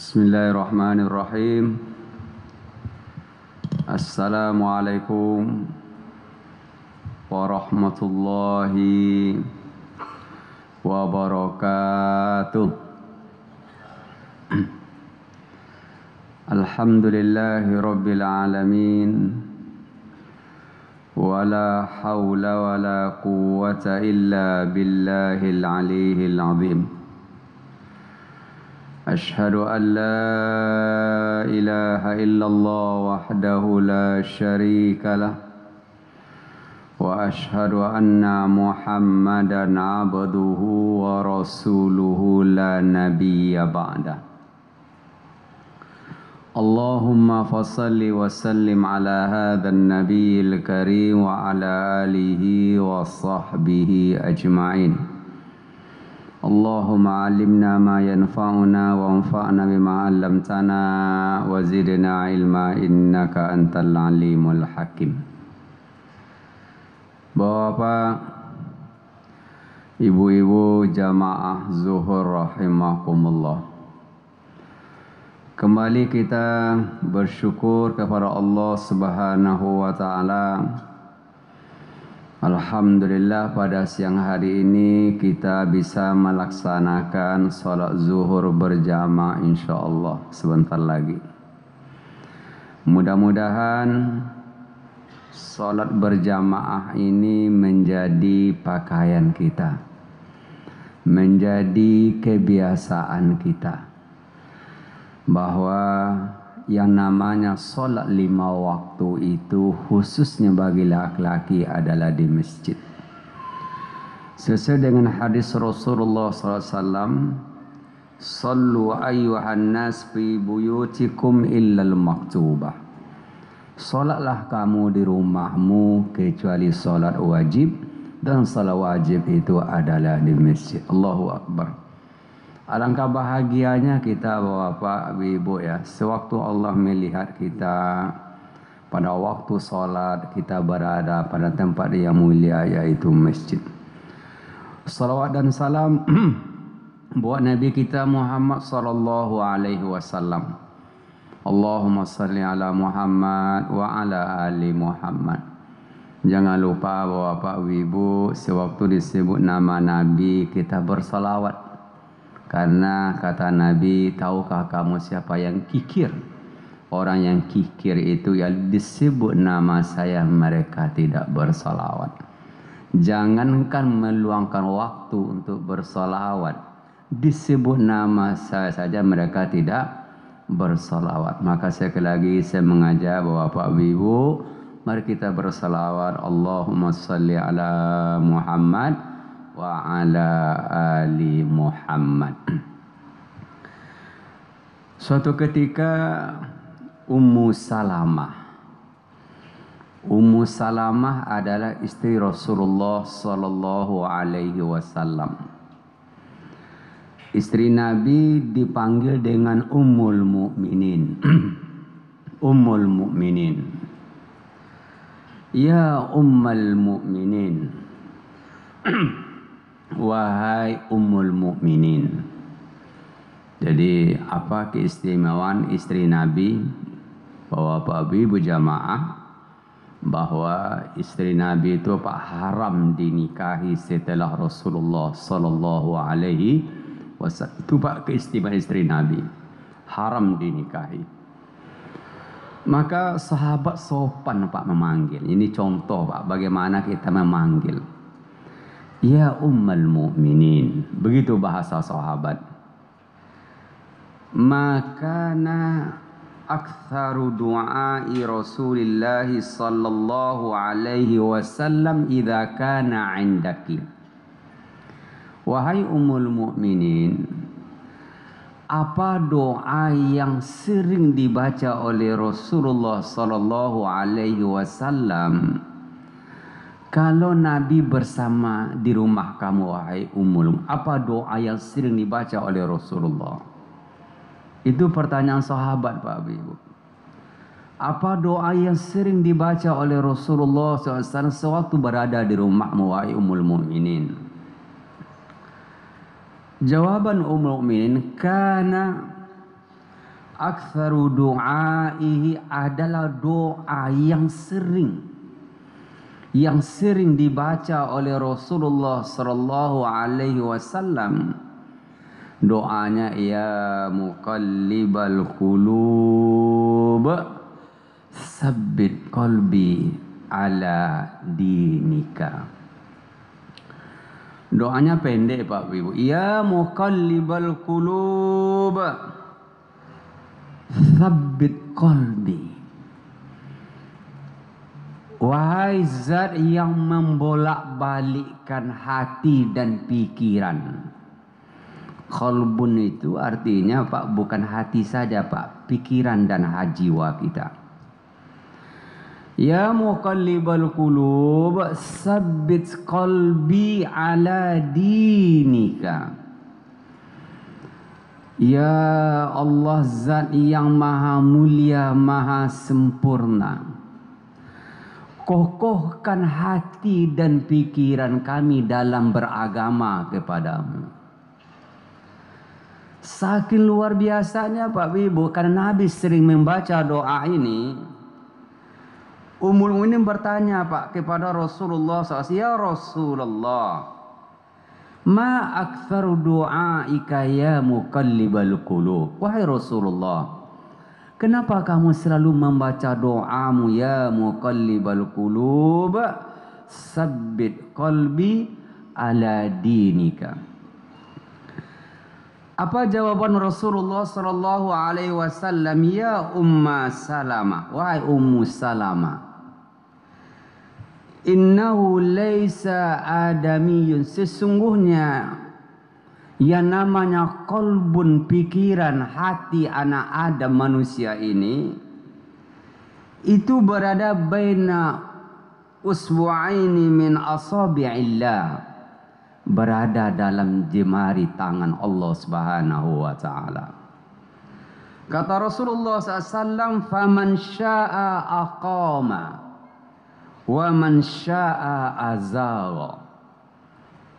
Bismillahirrahmanirrahim. Assalamualaikum warahmatullahi wabarakatuh. Alhamdulillahi rabbil alamin. Wala hawla wala quwwata illa billahil aliyyil azim. أشهد أن لا إله إلا الله وحده لا شريك له وأشهد أن محمدا عبده ورسوله لا نبي بعده اللهم فصل وسلم على هذا النبي الكريم وعلى آله وصحبه أجمعين اللهم علمنا ما ينفعنا وانفعنا بما علمتنا وزدنا علما إنك أنت العليم الحكيم. Bapak, ibu-ibu jamaah zuhur rahimakumullah. Kembali kita bersyukur kepada Allah Subhanahu wa taala. Alhamdulillah pada siang hari ini kita bisa melaksanakan sholat zuhur berjamaah insyaallah sebentar lagi. Mudah-mudahan sholat berjamaah ini menjadi pakaian kita, menjadi kebiasaan kita, bahwa yang namanya sholat 5 waktu itu khususnya bagi laki-laki adalah di masjid. Sesuai dengan hadis Rasulullah SAW, Sallu ayyuhan nas fi buyutikum illal maktubah. Sholatlah kamu di rumahmu kecuali sholat wajib, dan sholat wajib itu adalah di masjid. Allahu Akbar. Alangkah bahagianya kita Bapak Ibu ya, sewaktu Allah melihat kita pada waktu sholat kita berada pada tempat yang mulia yaitu masjid. Salawat dan salam buat Nabi kita Muhammad sallallahu alaihi wasallam. Allahumma salli ala Muhammad wa ala ali Muhammad. Jangan lupa Bapak Ibu, sewaktu disebut nama Nabi kita bersalawat. Karena kata Nabi, tahukah kamu siapa yang kikir? Orang yang kikir itu yang disebut nama saya mereka tidak bersalawat. Jangankan meluangkan waktu untuk bersalawat, disebut nama saya saja mereka tidak bersalawat. Maka sekali lagi saya mengajak Bapak Ibu, mari kita bersalawat. Allahumma salli ala Muhammad wa ala ali Muhammad. Suatu ketika Ummu Salamah adalah istri Rasulullah sallallahu alaihi wasallam. Istri Nabi dipanggil dengan Ummul Mukminin. Ummul Mukminin. Ya Ummul Mukminin. Wahai Ummul Mukminin. Jadi apa keistimewaan istri Nabi? Bapak Ibu jamaah, bahwa istri Nabi itu haram dinikahi setelah Rasulullah sallallahu alaihi wasallam. Itu keistimewaan istri Nabi, haram dinikahi. Maka sahabat sopan Pak memanggil. Ini contoh Pak bagaimana kita memanggil. Ya Ummul Mukminin, begitu bahasa sahabat. Makana aktsaru du'ai Rasulillah sallallahu alaihi wasallam idza kana 'indaki. Wahai Ummul Mukminin, apa doa yang sering dibaca oleh Rasulullah sallallahu alaihi wasallam kalau Nabi bersama di rumah kamu wahai Ummul? Apa doa yang sering dibaca oleh Rasulullah? Itu pertanyaan sahabat Pak Ibu. Apa doa yang sering dibaca oleh Rasulullah SAW sewaktu berada di rumahmu wahai Ummul Mukminin? Jawaban Ummul Mukminin, kana aktsaru du'aihi adalah doa yang sering dibaca oleh Rasulullah sallallahu alaihi wasallam. Doanya, ya muqallibal qulub sabbit qalbi ala dinika. Doanya pendek Pak Ibu. Ya muqallibal qulub sabbit qalbi. Wahai zat yang membolak-balikkan hati dan pikiran. Qalbun itu artinya Pak, bukan hati saja Pak, pikiran dan jiwa kita. Ya muqallibal qulub sabbit qalbi ala dinika. Ya Allah, zat yang maha mulia, maha sempurna, kokohkan hati dan pikiran kami dalam beragama kepadamu. Saking luar biasanya Pak Ibu, karena Nabi sering membaca doa ini. Ummul Mukminin bertanya Pak kepada Rasulullah SAW, ya Rasulullah, ma aktsaru du'aika ya muqallibal qulub. Wahai Rasulullah, kenapa kamu selalu membaca doamu, ya muqallibal qulub sabbit qalbi ala dinika? Apa jawaban Rasulullah sallallahu alaihi wasallam? Ya Umma Salama, wahai Ummu Salama, innahu laisa adamiyun, sesungguhnya yang namanya qalbun, pikiran, hati anak Adam manusia ini, itu berada baina usbu'aini min asabi'illah, berada dalam jemari tangan Allah Subhanahu wa taala. Kata Rasulullah SAW, faman syaa aqama wa man syaa azagha.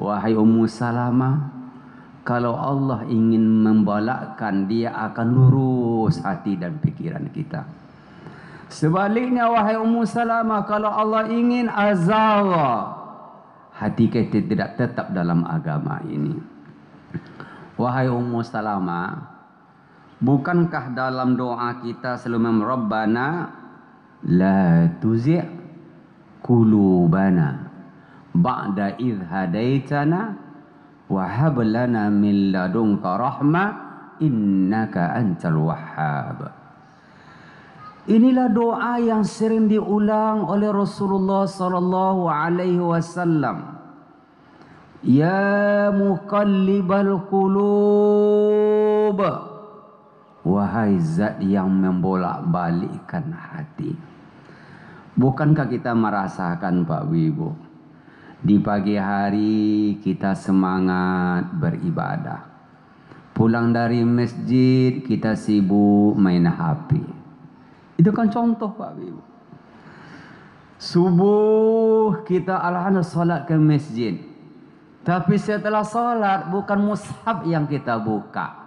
Wahai Ummu Salamah, kalau Allah ingin membalakkan, dia akan lurus hati dan pikiran kita. Sebaliknya wahai Ummu Salamah, kalau Allah ingin azagha, hati kita tidak tetap dalam agama ini. Wahai Ummu Salamah, bukankah dalam doa kita selalu Rabbana la tuzi' qulubana ba'da idh hadaitana wa hab lana min ladunka rahmah innaka antal wahhab. Inilah doa yang sering diulang oleh Rasulullah sallallahu alaihi wasallam. Ya muqallibal qulub, wahai zat yang membolak-balikkan hati. Bukankah kita merasakan Pak Ibu, di pagi hari kita semangat beribadah, pulang dari masjid kita sibuk main HP. Itu kan contoh Pak Ibu. Subuh kita alhamdulillah salat ke masjid, tapi setelah salat bukan mushaf yang kita buka,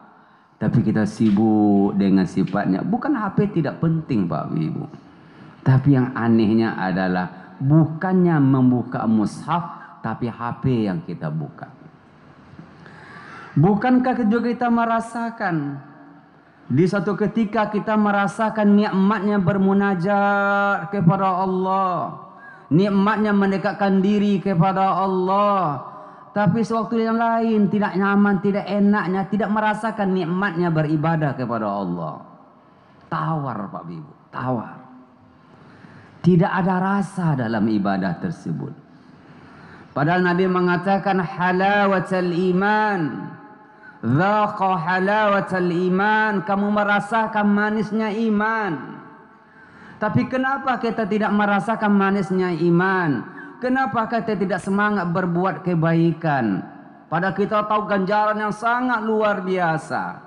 tapi kita sibuk dengan sifatnya. Bukan HP tidak penting Pak Ibu, tapi yang anehnya adalah bukannya membuka mushaf, tapi HP yang kita buka. Bukankah juga kita merasakan di satu ketika kita merasakan nikmatnya bermunajat kepada Allah, nikmatnya mendekatkan diri kepada Allah, tapi sewaktu yang lain tidak nyaman, tidak enaknya, tidak merasakan nikmatnya beribadah kepada Allah. Tawar Pak Ibu, tawar. Tidak ada rasa dalam ibadah tersebut. Padahal Nabi mengatakan halawatul iman, dzaqa halawatul iman, kamu merasakan manisnya iman. Tapi kenapa kita tidak merasakan manisnya iman? Kenapa kita tidak semangat berbuat kebaikan? Padahal kita tahu ganjaran yang sangat luar biasa.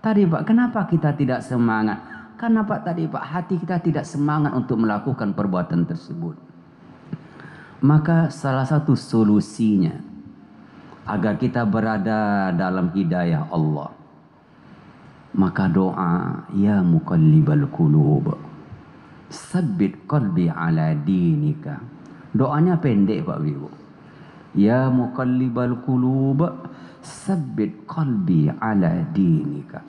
Tadi Pak, kenapa kita tidak semangat? Karena Pak tadi Pak, hati kita tidak semangat untuk melakukan perbuatan tersebut. Maka salah satu solusinya agar kita berada dalam hidayah Allah, Maka doa, ya muqallibal qulub, sabbit qalbi ala dinika. Doanya pendek Pak Ibu. Ya muqallibal qulub, sabbit qalbi ala dinika.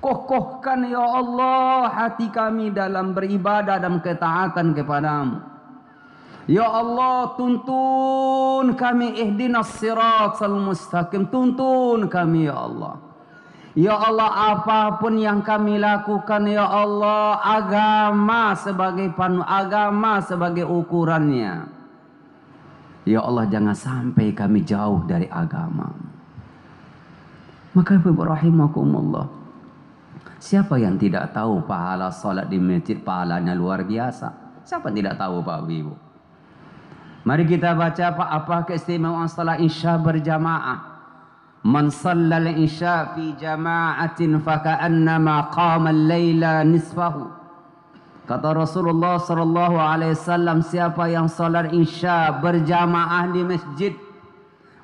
Kokohkan ya Allah hati kami dalam beribadah dan ketaatan kepadamu. Ya Allah, tuntun kami ihdinas siratal mustaqim. Tuntun kami ya Allah. Ya Allah, apapun yang kami lakukan ya Allah, agama sebagai agama sebagai ukurannya. Ya Allah, jangan sampai kami jauh dari agama. Maka Ibu rahimakumullah, siapa yang tidak tahu pahala salat di masjid pahalanya luar biasa? Siapa yang tidak tahu Pak Ibu? Mari kita baca apa keistimewaan salat Isya berjamaah. Man shallal isya fi jama'atin faka'annama qama al-laila nisfahu. Kata Rasulullah sallallahu alaihi wasallam, siapa yang salat Isya berjamaah di masjid,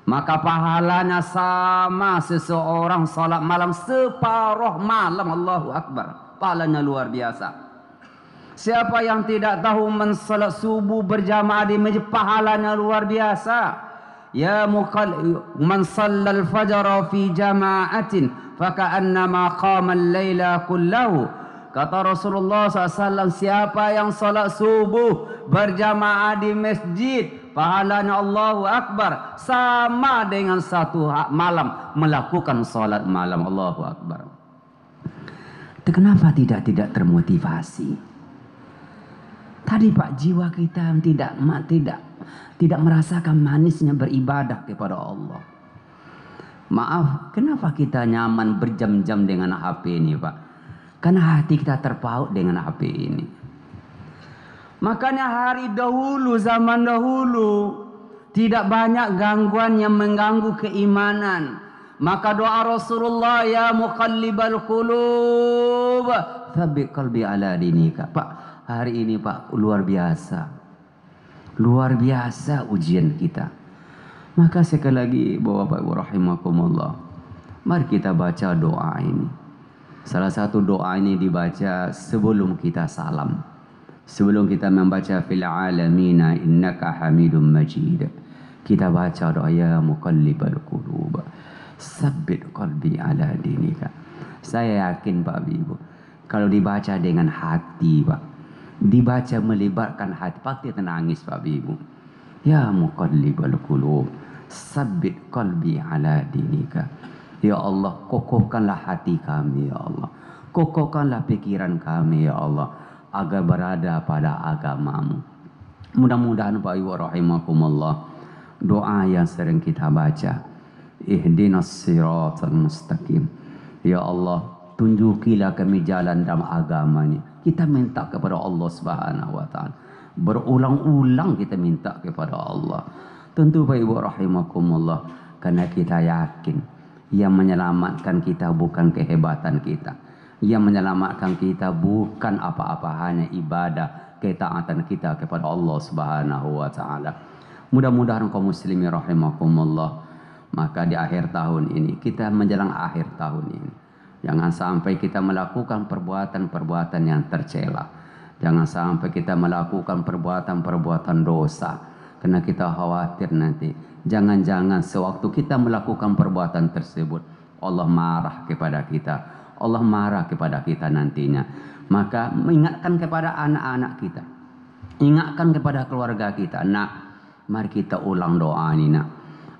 maka pahalanya sama seseorang salat malam separuh malam. Allahu akbar. Pahalanya luar biasa. Siapa yang tidak tahu man salat subuh berjamaah di masjid, pahalanya luar biasa. Ya man shallal fajra fi jama'atin faka'annama qama al-laila kullahu. Kata Rasulullah SAW, siapa yang salat subuh berjamaah di masjid, pahalanya Allahu Akbar sama dengan satu malam melakukan salat malam. Allahu Akbar. Kenapa tidak termotivasi? Tadi Pak, jiwa kita tidak merasakan manisnya beribadah kepada Allah. Maaf, kenapa kita nyaman berjam-jam dengan HP ini Pak? Karena hati kita terpaut dengan HP ini. Makanya zaman dahulu tidak banyak gangguan yang mengganggu keimanan. Maka doa Rasulullah, ya muqallibal qulub, tsabbit qalbi ala dinika. Pak, hari ini Pak luar biasa. Luar biasa ujian kita. Maka sekali lagi Bapak Ibu rahimakumullah, mari kita baca doa ini. Salah satu doa ini dibaca sebelum kita salam. Sebelum kita membaca fil alamina innaka hamidum majid, kita baca doa ya muqallibal qulub, tsabbit qalbi ala dinika. Saya yakin Pak Ibu, kalau dibaca dengan hati Pak, dibaca melibatkan hati, pasti menangis Pak Ibu. Ya muqallibal qulub, tsabbit qalbi ala dinika. Ya Allah, kokohkanlah hati kami ya Allah. Kokohkanlah pikiran kami ya Allah, agar berada pada agamamu. Mudah-mudahan Pak Ibu rahimakumullah, doa yang sering kita baca, ihdinas siratal mustaqim. Ya Allah, tunjukilah kami jalan dalam agamanya. Kita minta kepada Allah Subhanahu wa taala. Berulang-ulang kita minta kepada Allah. Tentu Pak Ibu rahimakumullah, karena kita yakin yang menyelamatkan kita bukan kehebatan kita. Yang menyelamatkan kita bukan apa-apa, hanya ibadah, ketaatan kita kepada Allah Subhanahu wa taala. Mudah-mudahan kaum muslimin rahimakumullah, maka di akhir tahun ini, kita menjelang akhir tahun ini, jangan sampai kita melakukan perbuatan-perbuatan yang tercela. Jangan sampai kita melakukan perbuatan-perbuatan dosa, karena kita khawatir nanti jangan-jangan sewaktu kita melakukan perbuatan tersebut Allah marah kepada kita. Allah marah kepada kita nantinya. Maka mengingatkan kepada anak-anak kita, ingatkan kepada keluarga kita, nak, mari kita ulang doa ini nak.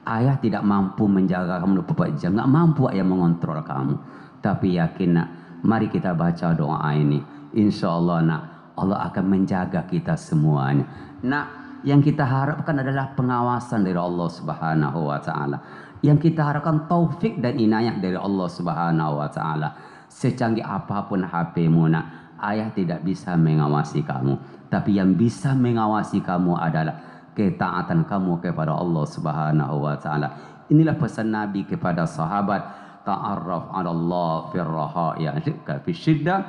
Ayah tidak mampu menjaga kamu 24 jam, nggak mampu ayah mengontrol kamu. Tapi yakin nak, mari kita baca doa ini. Insya Allah nak, Allah akan menjaga kita semuanya. Nak, yang kita harapkan adalah pengawasan dari Allah Subhanahu wa taala. Yang kita harapkan taufik dan inayah dari Allah Subhanahu wa taala. Secanggih apapun HP-mu nak, ayah tidak bisa mengawasi kamu. Tapi yang bisa mengawasi kamu adalah ketaatan kamu kepada Allah Subhanahu wa taala. Inilah pesan Nabi kepada sahabat, ta'arraf 'ala Allah fir raha ya'tika fi syiddah,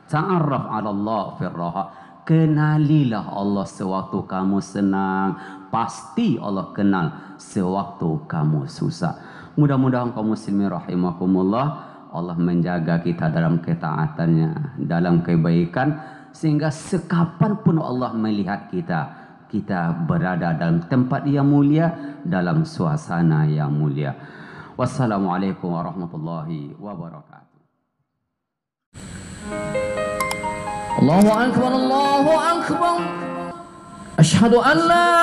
ta'arraf 'ala Allah fir raha. Kenalilah Allah sewaktu kamu senang, pasti Allah kenal sewaktu kamu susah. Mudah-mudahan kaum muslimin rahimakumullah, Allah menjaga kita dalam ketaatannya, dalam kebaikan, sehingga sekapanpun Allah melihat kita, kita berada dalam tempat yang mulia, dalam suasana yang mulia. Wassalamualaikum warahmatullahi wabarakatuh. Allahu Akbar, Allahu Akbar. Ashhadu an la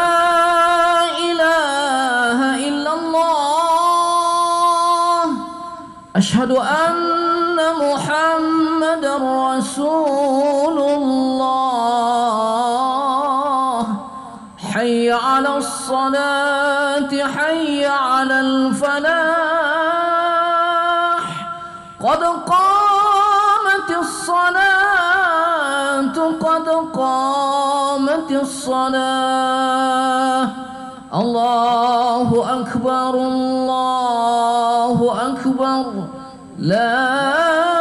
ilaha illallah. Ashhadu anna Muhammadar Rasulullah. Hayya 'alas salati, hayya 'alal falah. Qad qamatis salatu, qad qamatis salah. Allahu Akbar, Allahu Akbar. La